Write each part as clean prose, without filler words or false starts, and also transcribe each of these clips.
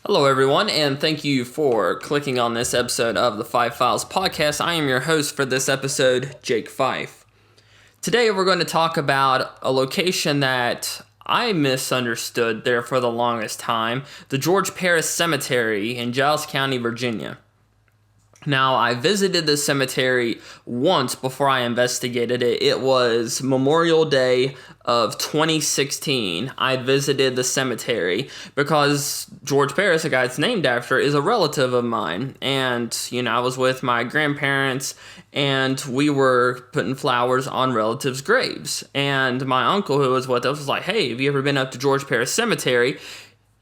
Hello, everyone, and thank you for clicking on this episode of the Five Files podcast. I am your host for this episode, Jake Fife. Today, we're going to talk about a location that I misunderstood there for the longest time, the George Pearis Cemetery in Giles County, Virginia. Now, I visited the cemetery once before I investigated it. It was Memorial Day of 2016. I visited the cemetery because George Pearis, the guy it's named after, is a relative of mine. And, I was with my grandparents and we were putting flowers on relatives' graves. And my uncle, who was with us, was like, "Hey, have you ever been up to George Pearis Cemetery?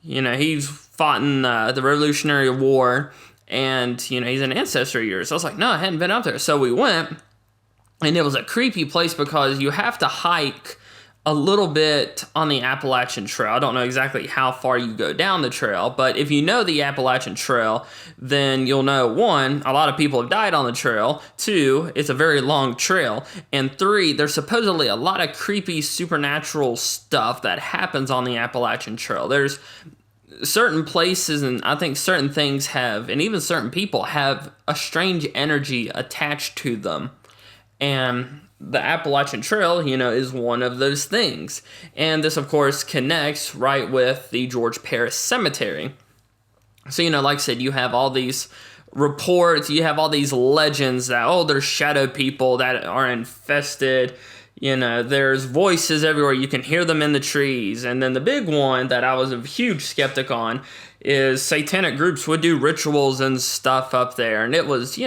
He's fought in the Revolutionary War. And, he's an ancestor of yours." I was like, "No, I hadn't been up there." So we went, and it was a creepy place because you have to hike a little bit on the Appalachian Trail. I don't know exactly how far you go down the trail, but if you know the Appalachian Trail, then you'll know, one, a lot of people have died on the trail. Two, it's a very long trail. And three, there's supposedly a lot of creepy supernatural stuff that happens on the Appalachian Trail. There's certain places, and I think certain things have, and even certain people have a strange energy attached to them. And the Appalachian Trail, is one of those things. And this, of course, connects right with the George Pearis Cemetery. So, like I said, you have all these reports, you have all these legends that, there's shadow people that are infested. There's voices everywhere. You can hear them in the trees. And then the big one that I was a huge skeptic on is satanic groups would do rituals and stuff up there. And it was,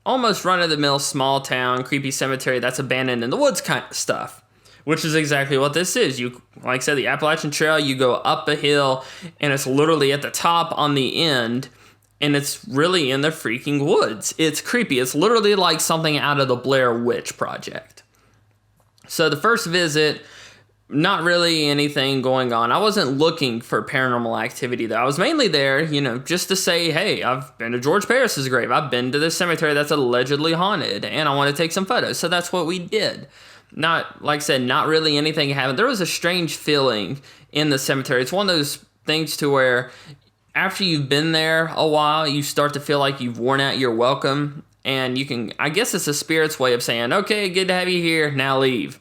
almost run-of-the-mill small town, creepy cemetery that's abandoned in the woods kind of stuff, which is exactly what this is. You, like I said, the Appalachian Trail, you go up a hill, and it's literally at the top on the end, and it's really in the freaking woods. It's creepy. It's literally like something out of the Blair Witch Project. So the first visit, not really anything going on. I wasn't looking for paranormal activity though. I was mainly there, just to say, hey, I've been to George Pearis's grave. I've been to this cemetery that's allegedly haunted, and I want to take some photos. So that's what we did. Not, like I said, not really anything happened. There was a strange feeling in the cemetery. It's one of those things to where after you've been there a while, you start to feel like you've worn out your welcome. And I guess it's a spirit's way of saying, okay, good to have you here, now leave.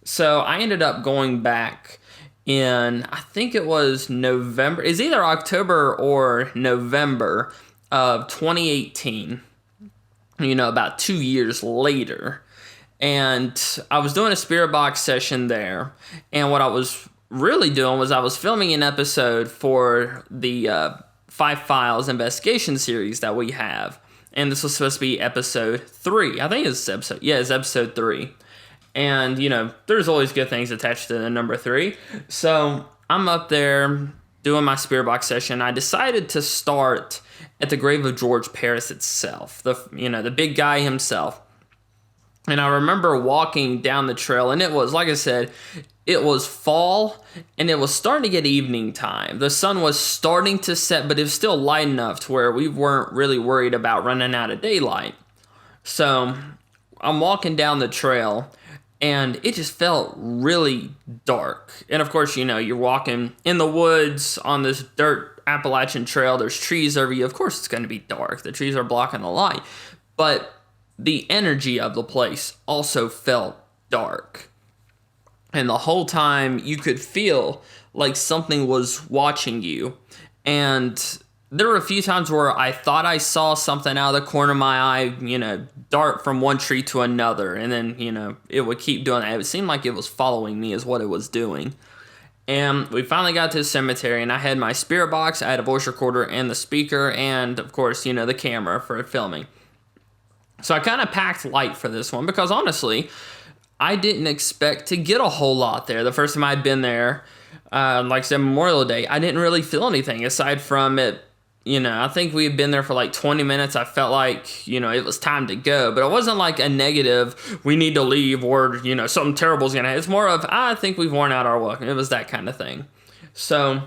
So I ended up going back in, I think it was November. It's either October or November of 2018, about 2 years later. And I was doing a spirit box session there. And what I was really doing was I was filming an episode for the Five Files investigation series that we have. And this was supposed to be episode 3. I think it's episode 3. And, there's always good things attached to the number 3. So I'm up there doing my spirit box session. I decided to start at the grave of George Pearis itself, the big guy himself. And I remember walking down the trail, and it was, like I said, it was fall, and it was starting to get evening time. The sun was starting to set, but it was still light enough to where we weren't really worried about running out of daylight. So I'm walking down the trail, and it just felt really dark. And of course, you're walking in the woods on this dirt Appalachian Trail. There's trees over you. Of course, it's going to be dark. The trees are blocking the light. But the energy of the place also felt dark. And the whole time you could feel like something was watching you. And there were a few times where I thought I saw something out of the corner of my eye, dart from one tree to another. And then, it would keep doing that. It seemed like it was following me is what it was doing. And we finally got to the cemetery, and I had my spirit box, I had a voice recorder and the speaker, and of course, the camera for filming. So I kind of packed light for this one because honestly, I didn't expect to get a whole lot there. The first time I'd been there, like I said, Memorial Day, I didn't really feel anything aside from it. I think we had been there for like 20 minutes. I felt like, it was time to go. But it wasn't like a negative, we need to leave, or, something terrible is going to happen. It's more of, I think we've worn out our welcome. It was that kind of thing. So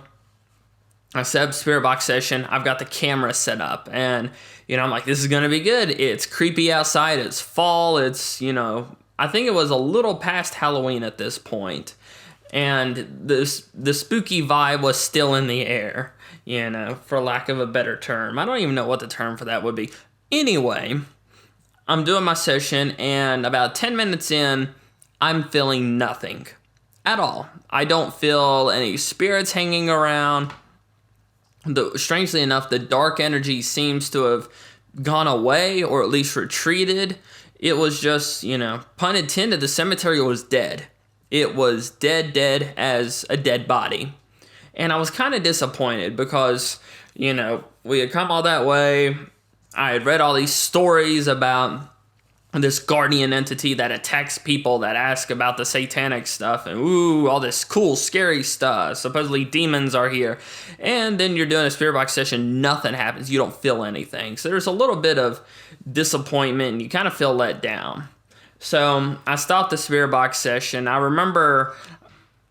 I set up spirit box session. I've got the camera set up. And, I'm like, this is going to be good. It's creepy outside. It's fall. It's, I think it was a little past Halloween at this point. And the spooky vibe was still in the air. for lack of a better term. I don't even know what the term for that would be. Anyway, I'm doing my session, and about 10 minutes in, I'm feeling nothing at all. I don't feel any spirits hanging around. Strangely enough, the dark energy seems to have gone away, or at least retreated. It was just, pun intended, the cemetery was dead. It was dead as a dead body. And I was kind of disappointed because, we had come all that way. I had read all these stories about this guardian entity that attacks people that ask about the satanic stuff, and all this cool, scary stuff. Supposedly demons are here. And then you're doing a spirit box session, nothing happens. You don't feel anything. So there's a little bit of disappointment, and you kind of feel let down. So I stopped the spirit box session. I remember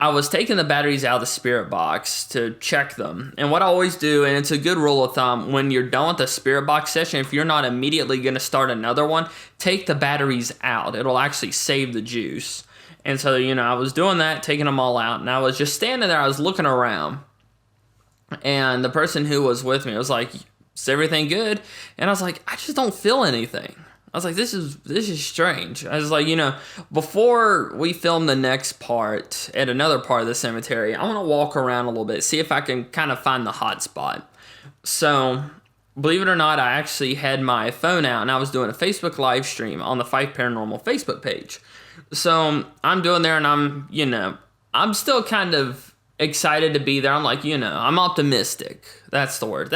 I was taking the batteries out of the spirit box to check them. And what I always do, and it's a good rule of thumb, when you're done with the spirit box session, if you're not immediately going to start another one, take the batteries out. It'll actually save the juice. And so, I was doing that, taking them all out, and I was just standing there, I was looking around. And the person who was with me was like, "Is everything good?" And I was like, "I just don't feel anything." I was like, this is strange. I was like, before we film the next part at another part of the cemetery, I want to walk around a little bit, see if I can kind of find the hot spot. So, believe it or not, I actually had my phone out, and I was doing a Facebook live stream on the Fife Paranormal Facebook page. So, I'm doing there, and I'm still kind of excited to be there. I'm like, I'm optimistic. That's the word.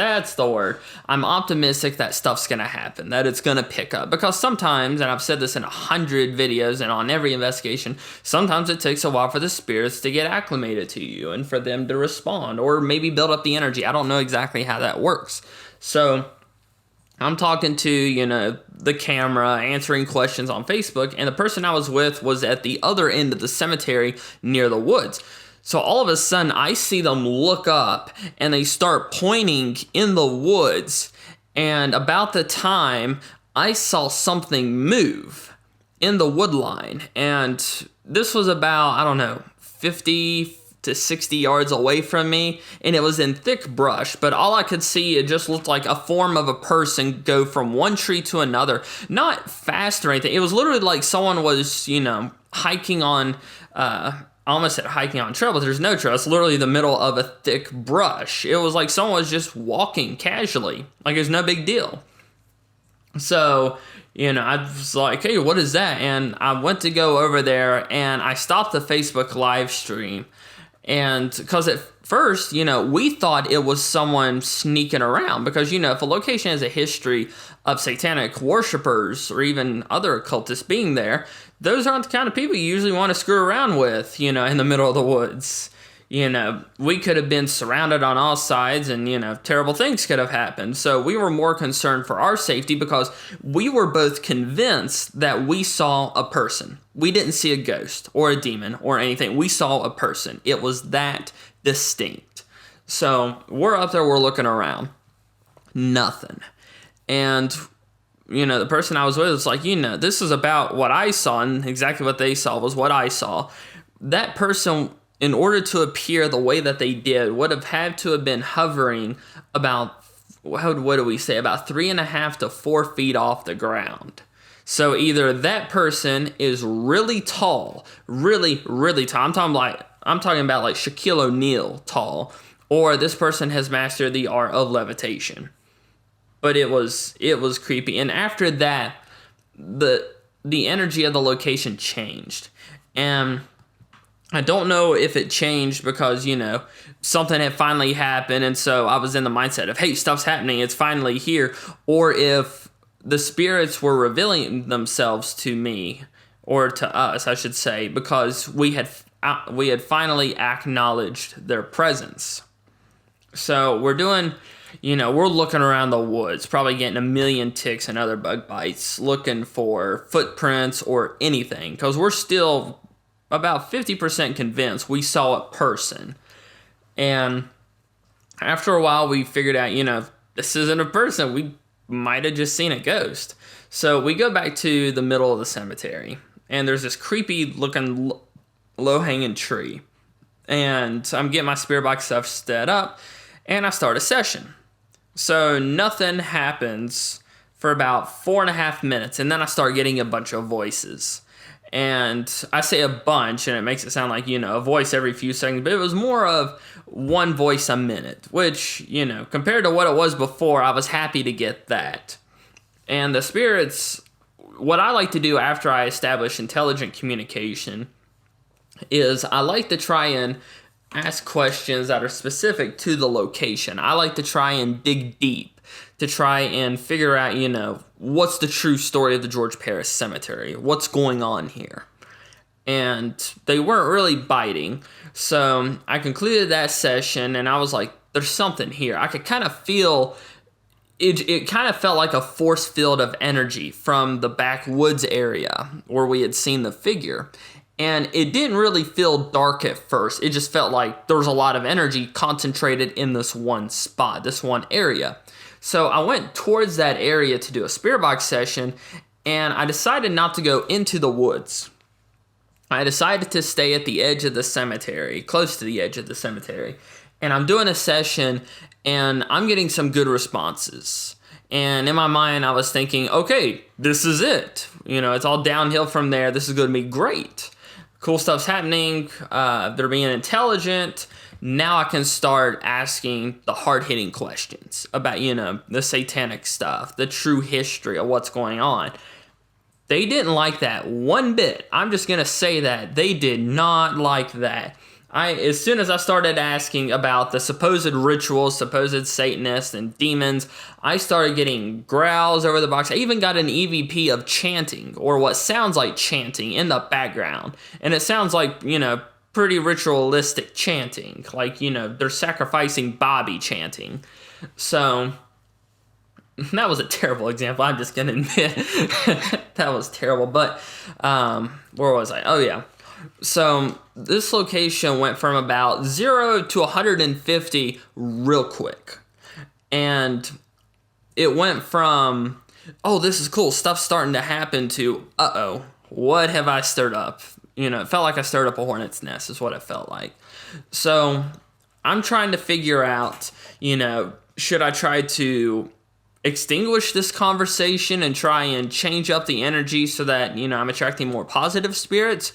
I'm optimistic that stuff's going to happen, that it's going to pick up. Because sometimes, and I've said this in 100 videos and on every investigation, sometimes it takes a while for the spirits to get acclimated to you and for them to respond or maybe build up the energy. I don't know exactly how that works. So I'm talking to, the camera, answering questions on Facebook, and the person I was with was at the other end of the cemetery near the woods. So all of a sudden, I see them look up, and they start pointing in the woods. And about the time, I saw something move in the wood line. And this was about, 50 to 60 yards away from me. And it was in thick brush. But all I could see, it just looked like a form of a person go from one tree to another. Not fast or anything. It was literally like someone was, hiking on... I almost said hiking on trail, but there's no trail. It's literally the middle of a thick brush. It was like someone was just walking casually. Like it was no big deal. So, I was like, "Hey, what is that?" And I went to go over there, and I stopped the Facebook live stream. And because at first, we thought it was someone sneaking around. Because, if a location has a history of satanic worshipers or even other occultists being there, those aren't the kind of people you usually want to screw around with, in the middle of the woods. We could have been surrounded on all sides and, terrible things could have happened. So we were more concerned for our safety because we were both convinced that we saw a person. We didn't see a ghost or a demon or anything. We saw a person. It was that distinct. So we're up there, we're looking around. Nothing. And the person I was with was like, this is about what I saw, and exactly what they saw was what I saw. That person, in order to appear the way that they did, would have had to have been hovering about, what do we say, about 3.5 to 4 feet off the ground. So either that person is really tall, really, really tall. I'm talking about like Shaquille O'Neal tall, or this person has mastered the art of levitation. But it was creepy. And after that, the energy of the location changed. And I don't know if it changed because, something had finally happened. And so I was in the mindset of, hey, stuff's happening. It's finally here. Or if the spirits were revealing themselves to me, or to us, I should say, because we had finally acknowledged their presence. So we're doing... we're looking around the woods, probably getting a million ticks and other bug bites, looking for footprints or anything, because we're still about 50% convinced we saw a person. And after a while, we figured out, this isn't a person. We might have just seen a ghost. So we go back to the middle of the cemetery, and there's this creepy-looking low-hanging tree. And I'm getting my spirit box stuff set up, and I start a session. So nothing happens for about 4.5 minutes, and then I start getting a bunch of voices. And I say a bunch, and it makes it sound like, a voice every few seconds, but it was more of one voice a minute, which, compared to what it was before, I was happy to get that. And the spirits, what I like to do after I establish intelligent communication is I like to try and ask questions that are specific to the location. I like to try and dig deep to try and figure out, what's the true story of the George Pearis Cemetery? What's going on here? And they weren't really biting. So I concluded that session and I was like, there's something here. I could kind of feel, it kind of felt like a force field of energy from the backwoods area where we had seen the figure. And it didn't really feel dark at first. It just felt like there was a lot of energy concentrated in this one spot, this one area. So I went towards that area to do a spirit box session, and I decided not to go into the woods. I decided to stay at the edge of the cemetery, close to the edge of the cemetery. And I'm doing a session, and I'm getting some good responses. And in my mind, I was thinking, okay, this is it. It's all downhill from there. This is going to be great. Cool stuff's happening. They're being intelligent. Now I can start asking the hard-hitting questions about, the satanic stuff, the true history of what's going on. They didn't like that one bit. I'm just going to say that. They did not like that. As soon as I started asking about the supposed rituals, supposed Satanists and demons, I started getting growls over the box. I even got an EVP of chanting, or what sounds like chanting, in the background. And it sounds like, pretty ritualistic chanting. Like, they're sacrificing Bobby chanting. So, that was a terrible example. I'm just going to admit that was terrible. But, where was I? Oh, yeah. So this location went from about 0 to 150 real quick. And it went from, oh, this is cool, stuff's starting to happen, to, uh-oh, what have I stirred up? It felt like I stirred up a hornet's nest is what it felt like. So I'm trying to figure out, should I try to extinguish this conversation and try and change up the energy so that, I'm attracting more positive spirits?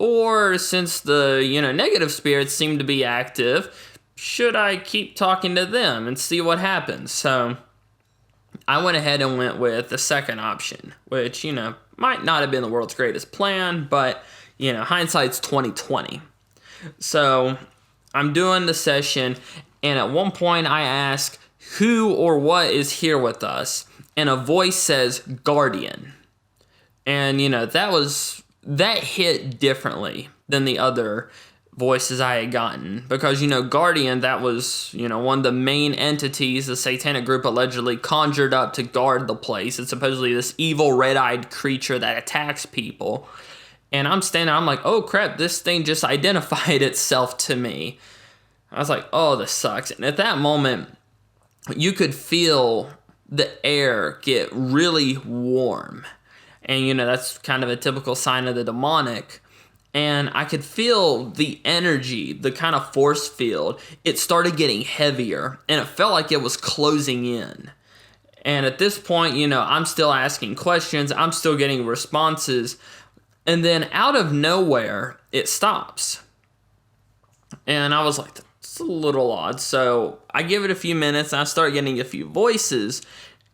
Or since the, negative spirits seem to be active, should I keep talking to them and see what happens? So I went ahead and went with the second option, which, might not have been the world's greatest plan, but, hindsight's 20/20. So I'm doing the session, and at one point I ask who or what is here with us, and a voice says guardian. And, that hit differently than the other voices I had gotten. Because, Guardian, that was, one of the main entities the satanic group allegedly conjured up to guard the place. It's supposedly this evil red-eyed creature that attacks people. And I'm standing there, I'm like, oh crap, this thing just identified itself to me. I was like, oh, this sucks. And at that moment, you could feel the air get really warm. And, that's kind of a typical sign of the demonic. And I could feel the energy, the kind of force field. It started getting heavier, and it felt like it was closing in. And at this point, I'm still asking questions. I'm still getting responses. And then out of nowhere, it stops. And I was like, that's a little odd. So I give it a few minutes, and I start getting a few voices.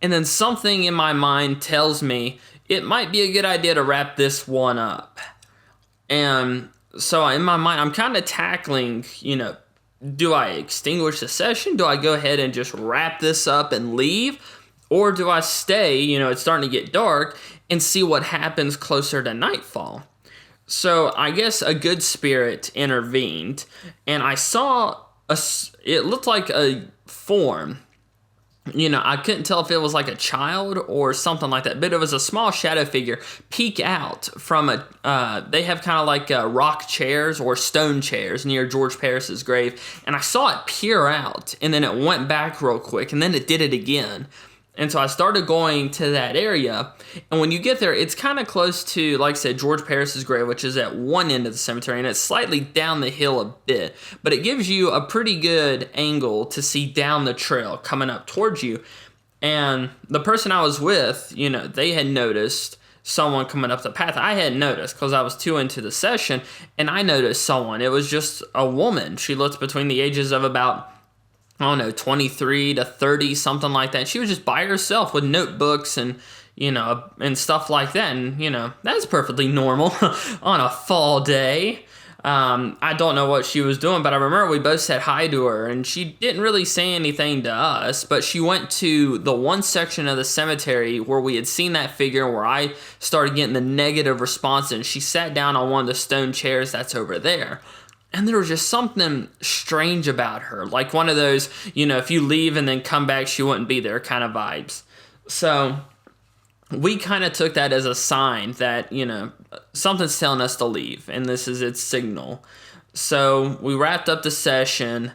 And then something in my mind tells me, it might be a good idea to wrap this one up. And so in my mind, I'm kind of tackling, do I extinguish the session? Do I go ahead and just wrap this up and leave? Or do I stay, it's starting to get dark, and see what happens closer to nightfall? So I guess a good spirit intervened, and I saw, it looked like a form. I couldn't tell if it was like a child or something like that, but it was a small shadow figure peek out from they have kind of like rock chairs or stone chairs near George Pearis's grave, and I saw it peer out, and then it went back real quick, and then it did it again. And so I started going to that area. And when you get there, it's kind of close to, like I said, George Pearis's grave, which is at one end of the cemetery. And it's slightly down the hill a bit. But it gives you a pretty good angle to see down the trail coming up towards you. And the person I was with, they had noticed someone coming up the path. I hadn't noticed because I was too into the session. And I noticed someone. It was just a woman. She looked between the ages of about 23 to 30, something like that. She was just by herself with notebooks and, and stuff like that. And, that's perfectly normal on a fall day. I don't know what she was doing, but I remember we both said hi to her, and she didn't really say anything to us, but she went to the one section of the cemetery where we had seen that figure, where I started getting the negative response, and she sat down on one of the stone chairs that's over there. And there was just something strange about her. Like one of those, if you leave and then come back, she wouldn't be there kind of vibes. So we kind of took that as a sign that, something's telling us to leave. And this is its signal. So we wrapped up the session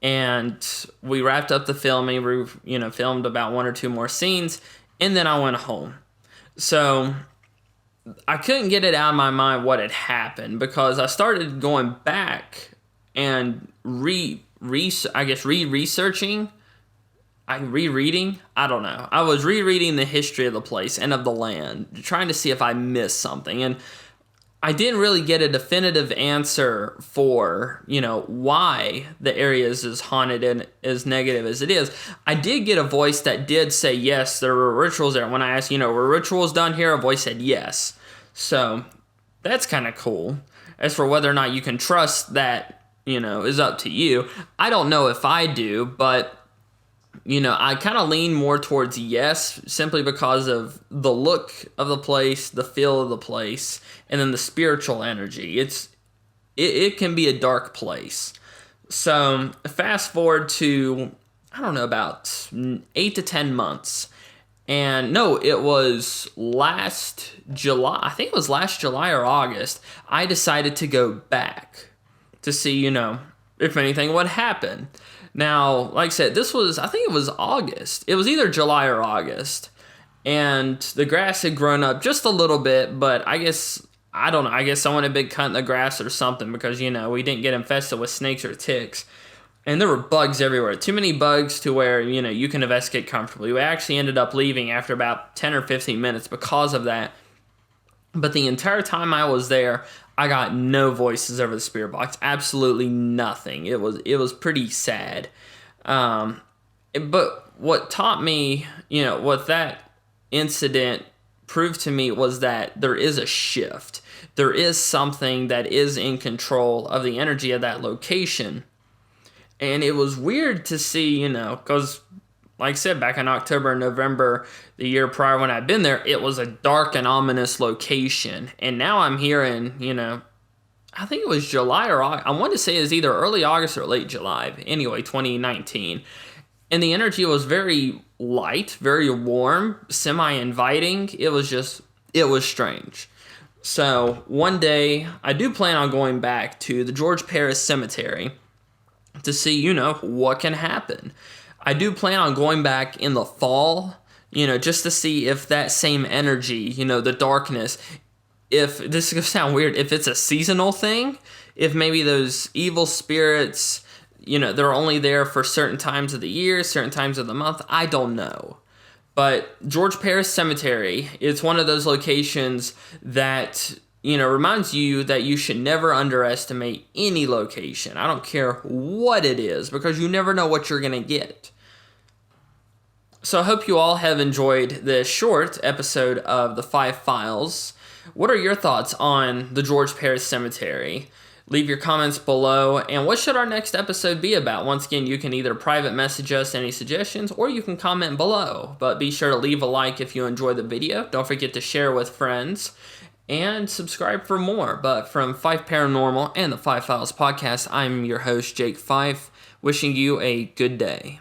and we wrapped up the filming. We, filmed about one or two more scenes. And then I went home. So I couldn't get it out of my mind what had happened because I started going back and rereading. I don't know. I was rereading the history of the place and of the land, trying to see if I missed something. And I didn't really get a definitive answer for, why the area is as haunted and as negative as it is. I did get a voice that did say, yes, there were rituals there. When I asked, were rituals done here? A voice said yes. So that's kind of cool. As for whether or not you can trust that, is up to you. I don't know if I do, but, I kind of lean more towards yes, simply because of the look of the place, the feel of the place, and then the spiritual energy. It can be a dark place. So fast forward to, I don't know, about 8 to 10 months. And no, it was last July. I think it was last July or August. I decided to go back to see, if anything would happen. Now, like I said, I think it was August. It was either July or August. And the grass had grown up just a little bit, but I don't know. I guess someone had been cutting the grass or something because, we didn't get infested with snakes or ticks. And there were bugs everywhere. Too many bugs to where, you can investigate comfortably. We actually ended up leaving after about 10 or 15 minutes because of that. But the entire time I was there, I got no voices over the spirit box. Absolutely nothing. It was pretty sad. But what taught me, what that incident proved to me was that there is a shift. There is something that is in control of the energy of that location. And it was weird to see, because like I said, back in October and November, the year prior when I'd been there, it was a dark and ominous location. And now I'm here in, I think it was July or August. I want to say it was either early August or late July. Anyway, 2019. And the energy was very light, very warm, semi-inviting. It was strange. So one day, I do plan on going back to the George Pearis Cemetery to see, what can happen. I do plan on going back in the fall, just to see if that same energy, the darkness, if this is going to sound weird, if it's a seasonal thing, if maybe those evil spirits, they're only there for certain times of the year, certain times of the month, I don't know. But George Pearis Cemetery, it's one of those locations that, reminds you that you should never underestimate any location. I don't care what it is, because you never know what you're going to get. So I hope you all have enjoyed this short episode of the Fife Files. What are your thoughts on the George Pearis Cemetery? Leave your comments below. And what should our next episode be about? Once again, you can either private message us any suggestions, or you can comment below. But be sure to leave a like if you enjoy the video. Don't forget to share with friends. And subscribe for more. But from Fife Paranormal and the Fife Files podcast, I'm your host, Jake Fife, wishing you a good day.